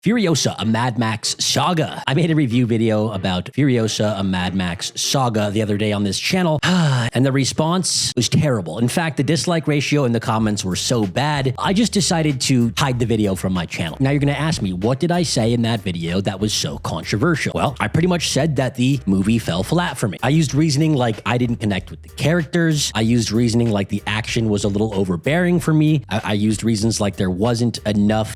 Furiosa, a Mad Max Saga. I made a review video about Furiosa, a Mad Max Saga the other day on this channel, and the response was terrible. In fact, the dislike ratio in the comments were so bad, I just decided to hide the video from my channel. Now you're gonna ask me, what did I say in that video that was so controversial? Well, I pretty much said that the movie fell flat for me. I used reasoning like I didn't connect with the characters. I used reasoning like the action was a little overbearing for me. I used reasons like there wasn't enough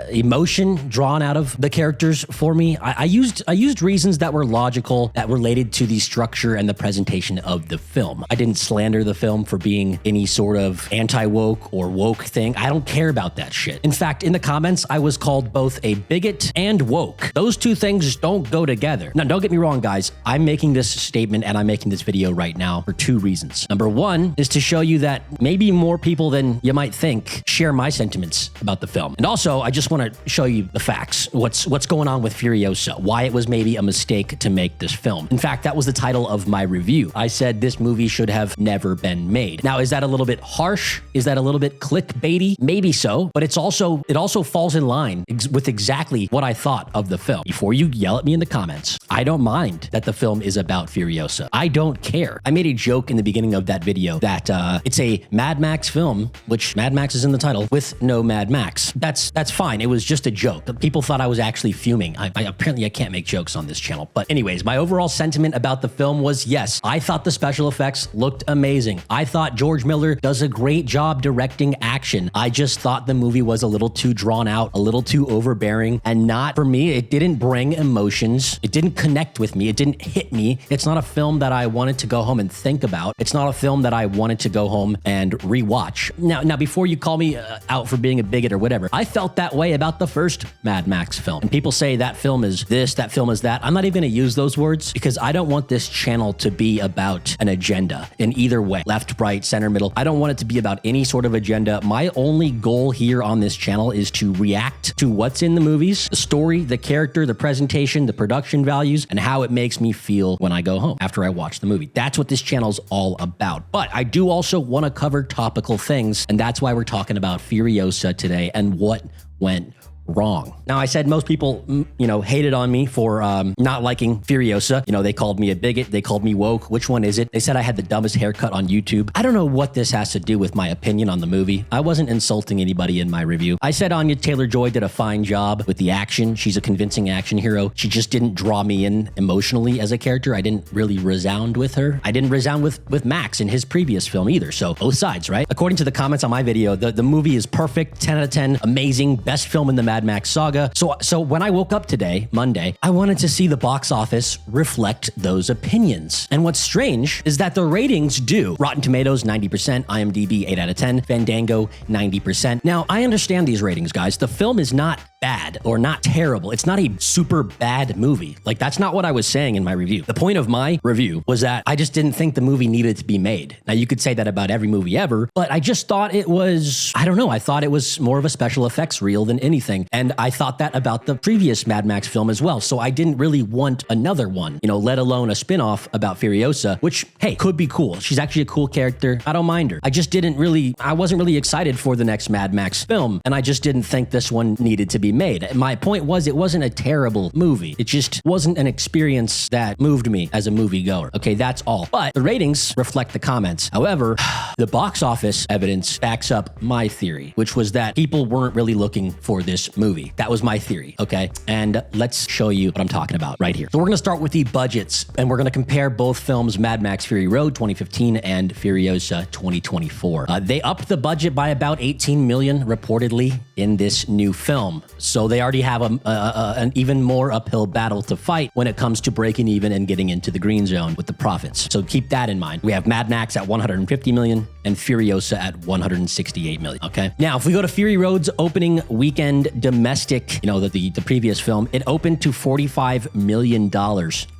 emotion drawn out of the characters for me. I used reasons that were logical, that related to the structure and the presentation of the film. I didn't slander the film for being any sort of anti-woke or woke thing. I don't care about that shit. In fact, in the comments, I was called both a bigot and woke. Those two things don't go together. Now, don't get me wrong, guys. I'm making this statement and I'm making this video right now for two reasons. Number one is to show you that maybe more people than you might think share my sentiments about the film. And also, I just want to show you the facts. What's going on with Furiosa, why it was maybe a mistake to make this film. In fact, that was the title of my review. I said this movie should have never been made. Now, is that a little bit harsh? Is that a little bit clickbaity? Maybe so, but it also falls in line with exactly what I thought of the film. Before you yell at me in the comments, I don't mind that the film is about Furiosa. I don't care. I made a joke in the beginning of that video that it's a Mad Max film, which Mad Max is in the title, with no Mad Max. That's fine. It was just a joke. People thought I was actually fuming. Apparently I can't make jokes on this channel. But anyways, my overall sentiment about the film was, yes, I thought the special effects looked amazing. I thought George Miller does a great job directing action. I just thought the movie was a little too drawn out, a little too overbearing, and not for me. It didn't bring emotions. It didn't connect with me. It didn't hit me. It's not a film that I wanted to go home and think about. It's not a film that I wanted to go home and rewatch. Now before you call me out for being a bigot or whatever, I felt that way about the first Mad Max film. And people say that film is this, that film is that. I'm not even gonna use those words because I don't want this channel to be about an agenda in either way, left, right, center, middle. I don't want it to be about any sort of agenda. My only goal here on this channel is to react to what's in the movies, the story, the character, the presentation, the production values, and how it makes me feel when I go home after I watch the movie. That's what this channel's all about. But I do also want to cover topical things, and that's why we're talking about Furiosa today and what went wrong. Now, I said most people, hated on me for not liking Furiosa. They called me a bigot. They called me woke. Which one is it? They said I had the dumbest haircut on YouTube. I don't know what this has to do with my opinion on the movie. I wasn't insulting anybody in my review. I said Anya Taylor-Joy did a fine job with the action. She's a convincing action hero. She just didn't draw me in emotionally as a character. I didn't really resound with her. I didn't resound with Max in his previous film either. So both sides, right? According to the comments on my video, the movie is perfect, 10 out of 10, amazing, best film in the Mad Max Saga. So when I woke up today, Monday, I wanted to see the box office reflect those opinions. And what's strange is that the ratings do. Rotten Tomatoes, 90%, IMDb, 8 out of 10, Fandango, 90%. Now, I understand these ratings, guys. The film is not bad or not terrible. It's not a super bad movie. Like, that's not what I was saying in my review. The point of my review was that I just didn't think the movie needed to be made. Now, you could say that about every movie ever, but I just thought it was, I don't know, I thought it was more of a special effects reel than anything. And I thought that about the previous Mad Max film as well. So I didn't really want another one, let alone a spin-off about Furiosa, which, hey, could be cool. She's actually a cool character. I don't mind her. I wasn't really excited for the next Mad Max film, and I just didn't think this one needed to be made. My point was, it wasn't a terrible movie. It just wasn't an experience that moved me as a moviegoer. Okay, that's all. But the ratings reflect the comments. However, the box office evidence backs up my theory, which was that people weren't really looking for this movie. That was my theory, okay? And let's show you what I'm talking about right here. So we're gonna start with the budgets, and we're gonna compare both films, Mad Max Fury Road 2015 and Furiosa 2024. They upped the budget by about 18 million reportedly in this new film. So they already have an even more uphill battle to fight when it comes to breaking even and getting into the green zone with the profits. So keep that in mind. We have Mad Max at 150 million and Furiosa at 168 million, okay? Now, if we go to Fury Road's opening weekend domestic, the previous film, it opened to $45 million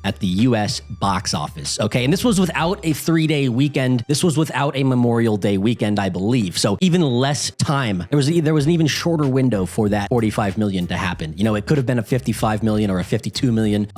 at the US box office, okay? And this was without a 3-day weekend. This was without a Memorial Day weekend, I believe. So even less time. There was an even shorter shorter window for that 45 million to happen. You know, it could have been a 55 million or a 52 million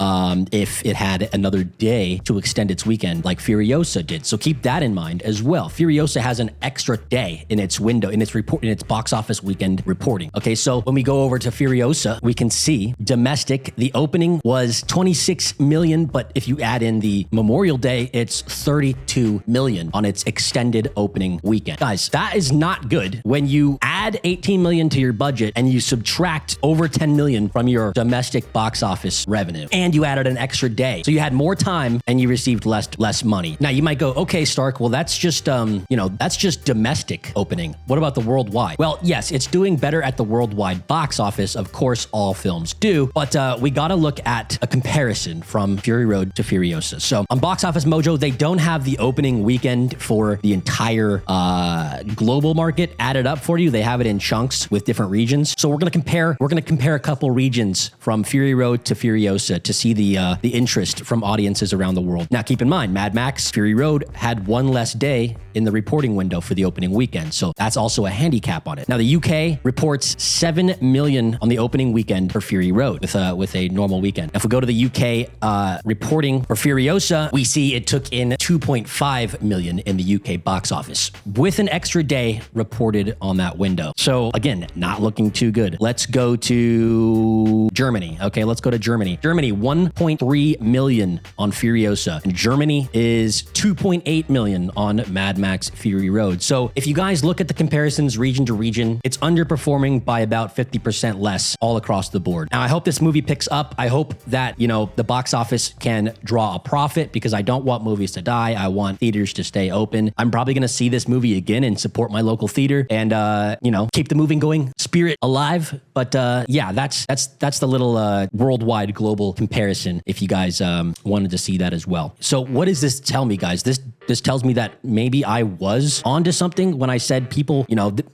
if it had another day to extend its weekend like Furiosa did. So keep that in mind as well. Furiosa has an extra day in its window, in its box office weekend reporting. Okay, so when we go over to Furiosa, we can see domestic, the opening was 26 million, but if you add in the Memorial Day, it's 32 million on its extended opening weekend. Guys, that is not good when you add 18 million to your budget and you subtract over 10 million from your domestic box office revenue, and you added an extra day. So you had more time and you received less money. Now you might go, okay, Stark, well, that's just, that's just domestic opening. What about the worldwide? Well, yes, it's doing better at the worldwide box office. Of course, all films do, but we got to look at a comparison from Fury Road to Furiosa. So on Box Office Mojo, they don't have the opening weekend for the entire global market added up for you. They have it in chunks with different regions. So we're going to compare a couple regions from Fury Road to Furiosa to see the interest from audiences around the world. Now, keep in mind, Mad Max Fury Road had one less day in the reporting window for the opening weekend. So that's also a handicap on it. Now, the UK reports 7 million on the opening weekend for Fury Road with a normal weekend. If we go to the UK reporting for Furiosa, we see it took in 2.5 million in the UK box office with an extra day reported on that window. So again, not looking too good. Let's go to Germany. Okay, let's go to Germany. Germany, 1.3 million on Furiosa. And Germany is 2.8 million on Mad Max Fury Road. So if you guys look at the comparisons region to region, it's underperforming by about 50% less all across the board. Now, I hope this movie picks up. I hope that, the box office can draw a profit, because I don't want movies to die. I want theaters to stay open. I'm probably going to see this movie again and support my local theater and, keep the moving going, spirit alive. But yeah, that's the little worldwide global comparison if you guys wanted to see that as well. So what does this tell me, guys? This tells me that maybe I was onto something when I said people,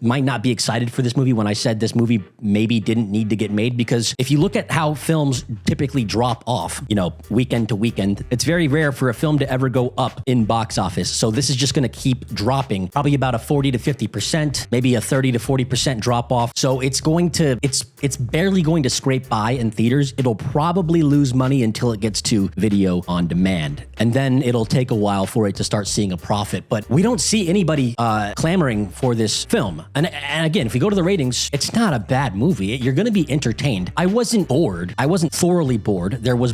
might not be excited for this movie, when I said this movie maybe didn't need to get made. Because if you look at how films typically drop off, weekend to weekend, it's very rare for a film to ever go up in box office. So this is just going to keep dropping, probably about a 40 to 50%, maybe a 30 to 40% drop off. So it's barely going to scrape by in theaters. It'll probably lose money until it gets to video on demand. And then it'll take a while for it to start seeing a profit. But we don't see anybody clamoring for this film. And again, if we go to the ratings, it's not a bad movie. You're going to be entertained. I wasn't bored. I wasn't thoroughly bored. There were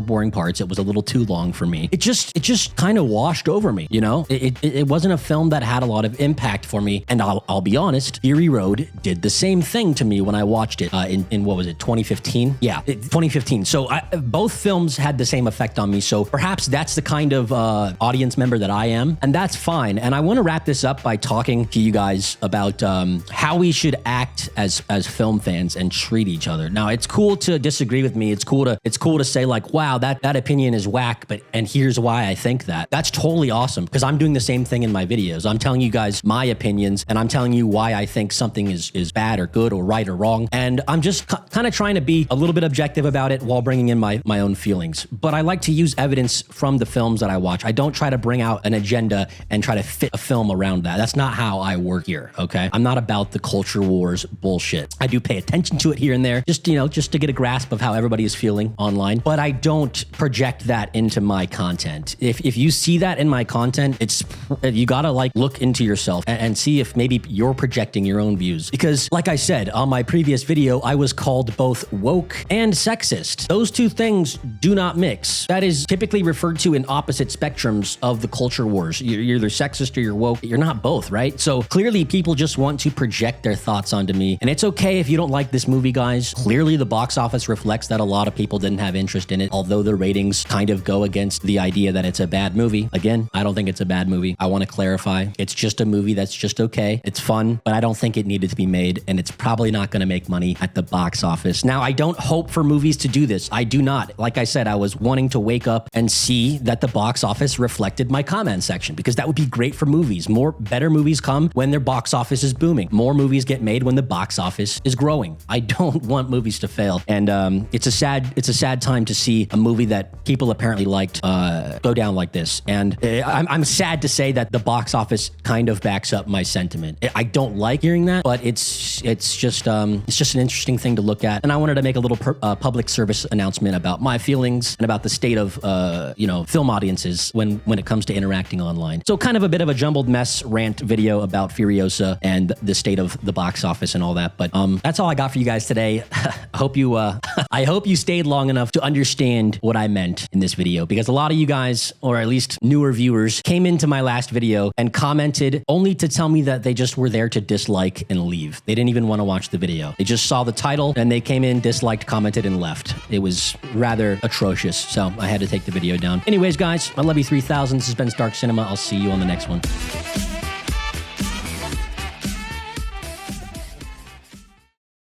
boring parts. It was a little too long for me. It just kind of washed over me. It wasn't a film that had a lot of impact for me. And I'll be honest, Fury Road did the same thing to me when I watched it in what was it, 2015? Yeah, 2015. So both films had the same effect on me. So perhaps that's the kind of audience member that I am, and that's fine. And I want to wrap this up by talking to you guys about how we should act as film fans and treat each other. Now, it's cool to disagree with me. It's cool to say like, wow, that opinion is whack, and here's why I think that. That's totally awesome, because I'm doing the same thing in my videos. I'm telling you guys my opinions, and I'm telling you why I think something is bad or good or right or wrong. And I'm just kind of trying to be a little bit objective about it while bringing in my own feelings. But I like to use evidence from the films that I watch. I don't try to bring out an agenda and try to fit a film around that. That's not how I work here, okay? I'm not about the culture wars bullshit. I do pay attention to it here and there, just to get a grasp of how everybody is feeling online, but I don't project that into my content. If you see that in my content, you gotta look into yourself and see if maybe you're projecting your own views. Because like I said, on my previous video, I was called both woke and sexist. Those two things do not mix. That is typically referred to in opposite spectrums of the culture wars. You're either sexist or you're woke. You're not both, right? So clearly people just want to project their thoughts onto me. And it's okay if you don't like this movie, guys. Clearly the box office reflects that a lot of people didn't have interest in it, although the ratings kind of go against the idea that it's a bad movie. Again, I don't think it's a bad movie. I want to clarify. It's just a movie that's just okay. It's fun, but I don't think it needed to be made, and it's probably not going to make money at the box office. Now, I don't hope for movies to do this. I do not. Like I said, I was wanting to wake up and see that the box office reflected my comment section, because that would be great for movies. Better movies come when their box office is booming. More movies get made when the box office is growing. I don't want movies to fail. And it's a sad time to see a movie that people apparently liked go down like this. And I'm sad to say that the box office kind of backs up my sentiment. I don't like hearing that, but it's just an interesting thing to look at. And I wanted to make a little public service announcement about my feelings and about the state of film audiences when it comes to interacting online. So kind of a bit of a jumbled mess rant video about Furiosa and the state of the box office and all that. But that's all I got for you guys today. I hope you stayed long enough to understand what I meant in this video, because a lot of you guys, or at least newer viewers, came into my last video and commented only to tell me that they just were there to dislike and leave. They didn't even want to watch the video. They just saw the title and they came in, disliked, commented, and left. It was rather atrocious, so I had to take the video down. Anyways, guys, I love you 3000. This has been Stark Cinema. I'll see you on the next one.